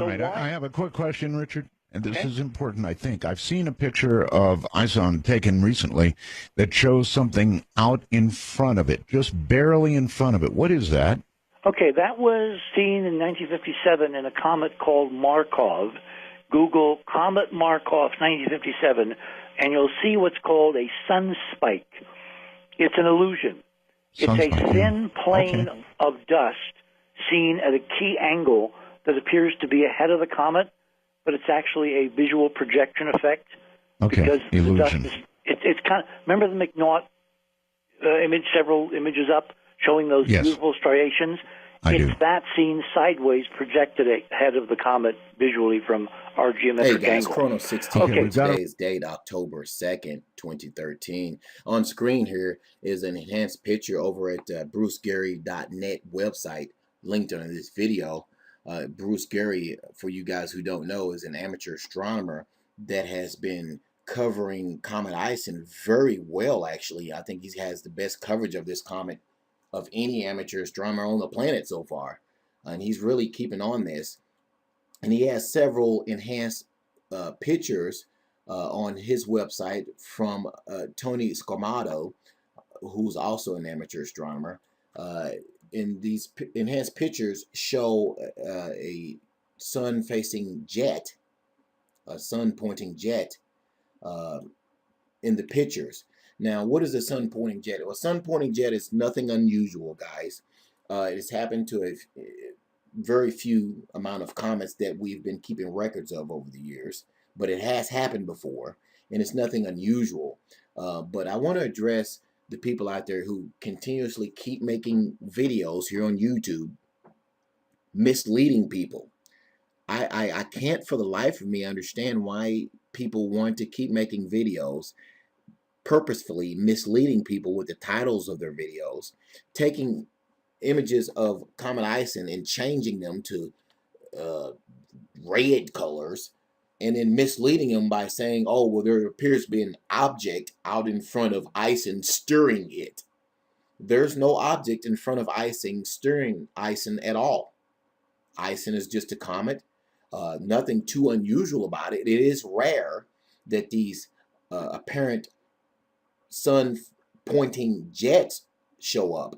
So All right, why? I have a quick question, Richard, and this Okay. is important, I think. I've seen a picture of Ison taken recently that shows something out in front of it, just barely in front of it. What is that? Okay, that was seen in 1957 in a comet called Markov. Google Comet Markov 1957, and you'll see what's called a sunspike. It's an illusion. It's a Sunspot, yeah. thin plane Okay. of dust seen at a key angle that appears to be ahead of the comet, but it's actually a visual projection effect Okay, because the dust illusion. is. It's kind of, remember the McNaught image, several images up, showing those Yes, beautiful striations? I do. It's that seen sideways, projected ahead of the comet visually from our Hey geometric guys, angle. Chrono 16 Okay, here. Okay, we've got a Today's date, October 2nd, 2013. On screen here is an enhanced picture over at brucegary.net website linked under this video. Bruce Gary, for you guys who don't know, is an amateur astronomer that has been covering Comet Ison very well, actually. I think he has the best coverage of this comet of any amateur astronomer on the planet so far. And he's really keeping on this. And he has several enhanced pictures on his website from Tony Scomato, who's also an amateur astronomer. And these enhanced pictures show a sun-facing jet, a sun-pointing jet in the pictures. Now, what is a sun-pointing jet? Well, a sun-pointing jet is nothing unusual, guys. It has happened to a very few amount of comets that we've been keeping records of over the years, but it has happened before, and it's nothing unusual. But I want to address the people out there who continuously keep making videos here on YouTube misleading people. I can't for the life of me understand why people want to keep making videos purposefully misleading people with the titles of their videos, taking images of Comet Ison and changing them to red colors, and then misleading them by saying, oh, well, there appears to be an object out in front of Ison stirring it. There's no object in front of Ison stirring Ison at all. Ison is just a comet. Nothing too unusual about it. It is rare that these apparent sun pointing jets show up.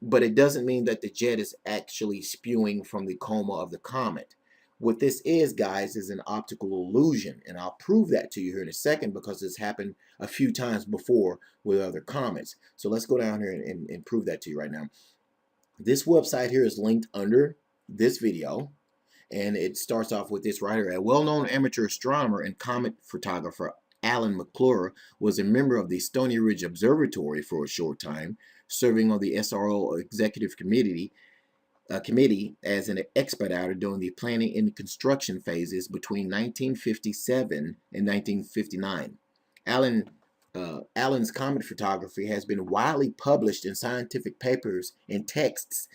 But it doesn't mean that the jet is actually spewing from the coma of the comet. What this is, guys, is an optical illusion, and I'll prove that to you here in a second because it's happened a few times before with other comets. So let's go down here and prove that to you right now. This website here is linked under this video, and it starts off with this right here. A well-known amateur astronomer and comet photographer, Alan McClure, was a member of the Stony Ridge Observatory for a short time, serving on the SRO Executive Committee as an expediter during the planning and construction phases between 1957 and 1959. Allen's comet photography has been widely published in scientific papers and texts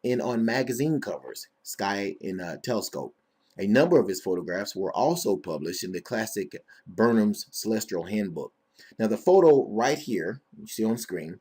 and on magazine covers, Sky and Telescope. A number of his photographs were also published in the classic Burnham's Celestial Handbook. Now, the photo right here, you see on screen,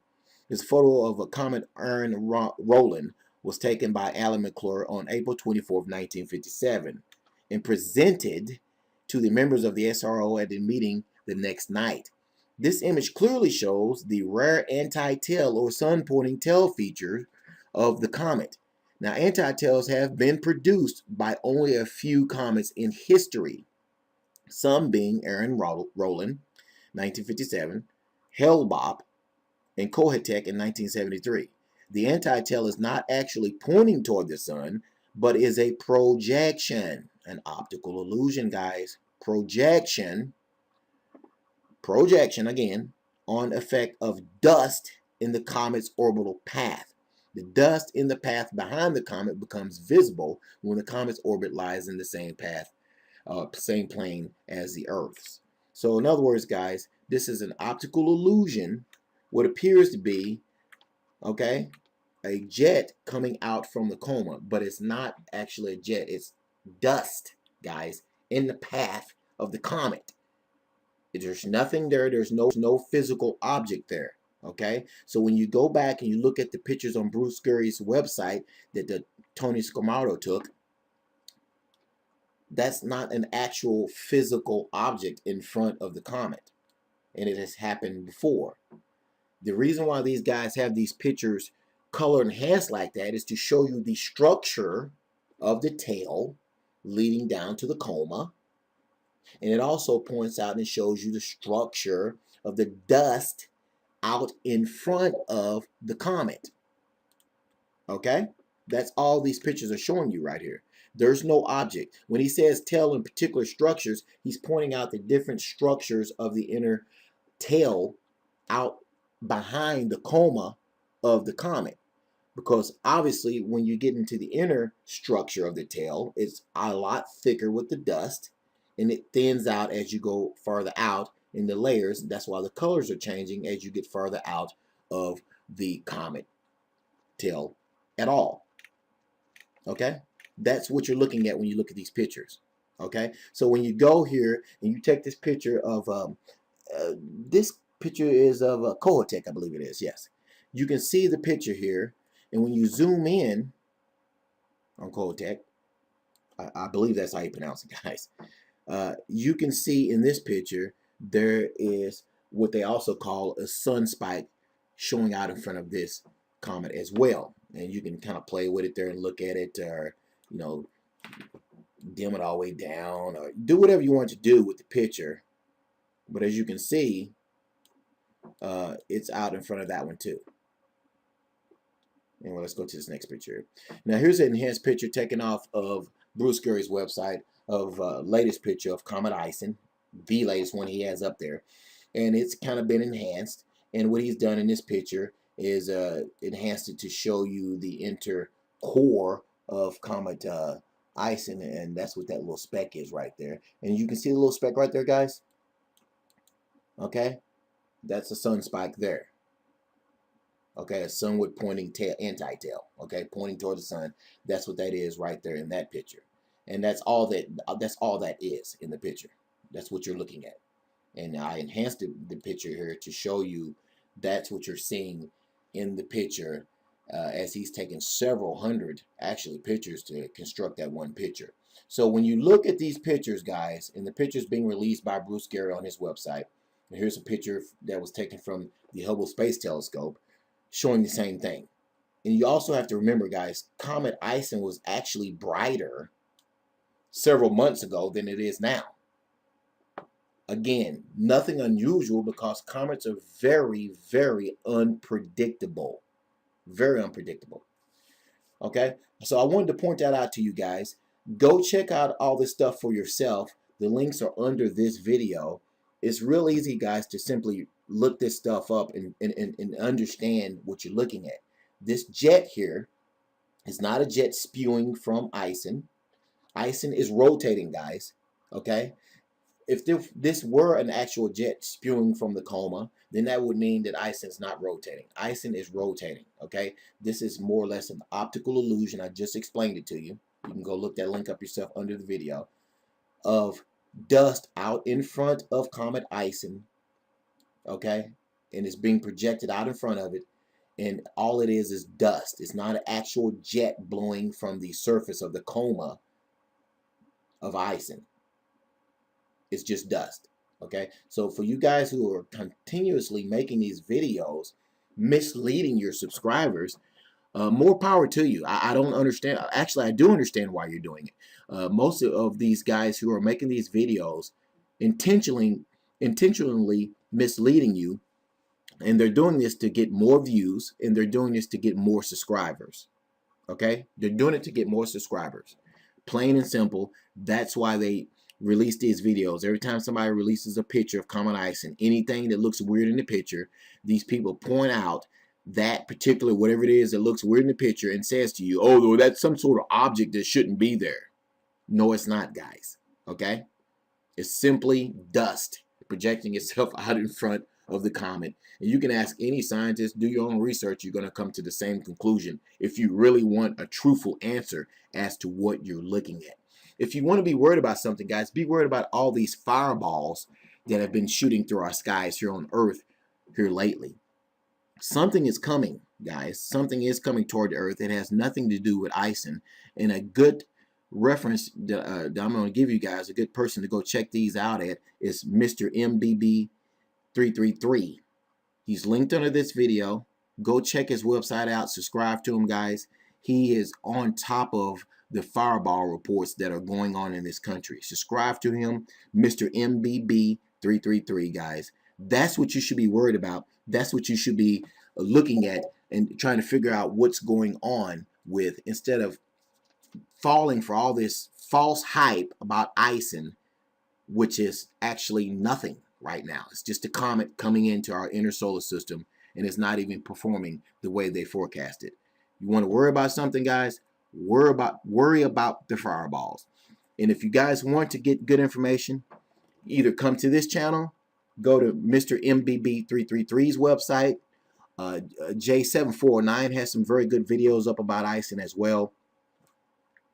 is a photo of a comet Aaron Rowland, was taken by Alan McClure on April 24, 1957, and presented to the members of the SRO at the meeting the next night. This image clearly shows the rare anti-tail or sun-pointing tail feature of the comet. Now, anti-tails have been produced by only a few comets in history, some being Aaron Rowland, 1957, Hale-Bopp, and Kohatek in 1973. The anti-tail is not actually pointing toward the sun, but is a projection, an optical illusion, guys. Projection again, on effect of dust in the comet's orbital path. The dust in the path behind the comet becomes visible when the comet's orbit lies in the same path, same plane as the Earth's. So in other words, guys, this is an optical illusion, what appears to be, okay, a jet coming out from the coma, but it's not actually a jet. It's dust, guys, in the path of the comet. There's nothing there. There's no physical object there. Okay, so when you go back and you look at the pictures on Bruce Gary's website that the Tony Scomato took, That's not an actual physical object in front of the comet, and it has happened before. The reason why these guys have these pictures color enhanced like that is to show you the structure of the tail leading down to the coma. And it also points out and shows you the structure of the dust out in front of the comet. Okay? That's all these pictures are showing you right here. There's no object. When he says tail in particular structures, he's pointing out the different structures of the inner tail out behind the coma of the comet. Because obviously when you get into the inner structure of the tail, it's a lot thicker with the dust, and it thins out as you go farther out in the layers. That's why the colors are changing as you get farther out of the comet tail at all. Okay, that's what you're looking at when you look at these pictures. Okay, so when you go here and you take this picture of this picture is of a Kohoutek, I believe it is. Yes, you can see the picture here, and when you zoom in on Kohoutek, I believe that's how you pronounce it, guys. You can see in this picture there is what they also call a sun spike showing out in front of this comet as well, and you can kind of play with it there and look at it, or you know, dim it all the way down, or do whatever you want to do with the picture. But as you can see, it's out in front of that one too. Anyway, let's go to this next picture. Now here's an enhanced picture taken off of Bruce Scurry's website of latest picture of Comet Ison, the latest one he has up there, and it's kind of been enhanced. And what he's done in this picture is enhanced it to show you the inner core of Comet Ison, and that's what that little speck is right there. And you can see the little speck right there, guys. Okay, that's a sun spike there. Okay, a sunward pointing tail, anti-tail. Okay, pointing toward the sun. That's what that is right there in that picture, and that's all that is in the picture. That's what you're looking at, and I enhanced the picture here to show you that's what you're seeing in the picture, as he's taken several hundred actually pictures to construct that one picture. So when you look at these pictures, guys, and the pictures being released by Bruce Scurry on his website, and here's a picture that was taken from the Hubble Space Telescope, showing the same thing. And you also have to remember, guys, Comet Ison was actually brighter several months ago than it is now. Again, nothing unusual, because comets are very, very unpredictable. Very unpredictable. Okay? So I wanted to point that out to you guys. Go check out all this stuff for yourself. The links are under this video. It's real easy, guys, to simply look this stuff up and understand what you're looking at. This jet here is not a jet spewing from Ison. Ison is rotating, guys. Okay? If this were an actual jet spewing from the coma, then that would mean that Ison's not rotating. Ison is rotating. Okay? This is more or less an optical illusion. I just explained it to you. You can go look that link up yourself under the video, of dust out in front of Comet Ison, okay, and it's being projected out in front of it, and all it is dust. It's not an actual jet blowing from the surface of the coma of Ison. It's just dust. Okay, so for you guys who are continuously making these videos misleading your subscribers, more power to you. I don't understand. Actually, I do understand why you're doing it. Most of these guys who are making these videos intentionally misleading you, and they're doing this to get more views, and they're doing this to get more subscribers. Okay? They're doing it to get more subscribers. Plain and simple. That's why they release these videos. Every time somebody releases a picture of Comet Ison, anything that looks weird in the picture, these people point out that particular whatever it is that looks weird in the picture and says to you, oh, that's some sort of object that shouldn't be there. No, it's not, guys. Okay? It's simply dust projecting itself out in front of the comet. And you can ask any scientist, do your own research, you're going to come to the same conclusion if you really want a truthful answer as to what you're looking at. If you want to be worried about something, guys, be worried about all these fireballs that have been shooting through our skies here on Earth here lately. Something is coming, guys. Something is coming toward the Earth. It has nothing to do with Ison. And a good reference that I'm going to give you guys, a good person to go check these out at, is Mr. MBB333. He's linked under this video. Go check his website out. Subscribe to him, guys. He is on top of the fireball reports that are going on in this country. Subscribe to him, Mr. MBB333, guys. That's what you should be worried about. That's what you should be looking at and trying to figure out what's going on with, instead of falling for all this false hype about Ison, which is actually nothing right now. It's just a comet coming into our inner solar system, and it's not even performing the way they forecasted. You want to worry about something, guys? Worry about the fireballs. And if you guys want to get good information, either come to this channel, go to Mr. MBB333's website. J749 has some very good videos up about Ison as well.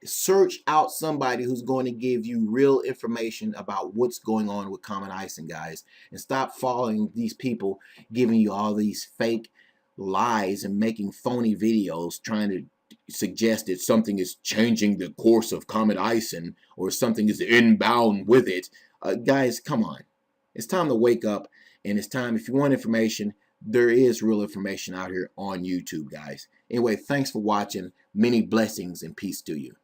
Search out somebody who's going to give you real information about what's going on with Comet Ison, guys, and stop following these people giving you all these fake lies and making phony videos trying to suggest that something is changing the course of Comet Ison or something is inbound with it. Guys, come on. It's time to wake up, and it's time, if you want information, there is real information out here on YouTube, guys. Anyway, thanks for watching. Many blessings and peace to you.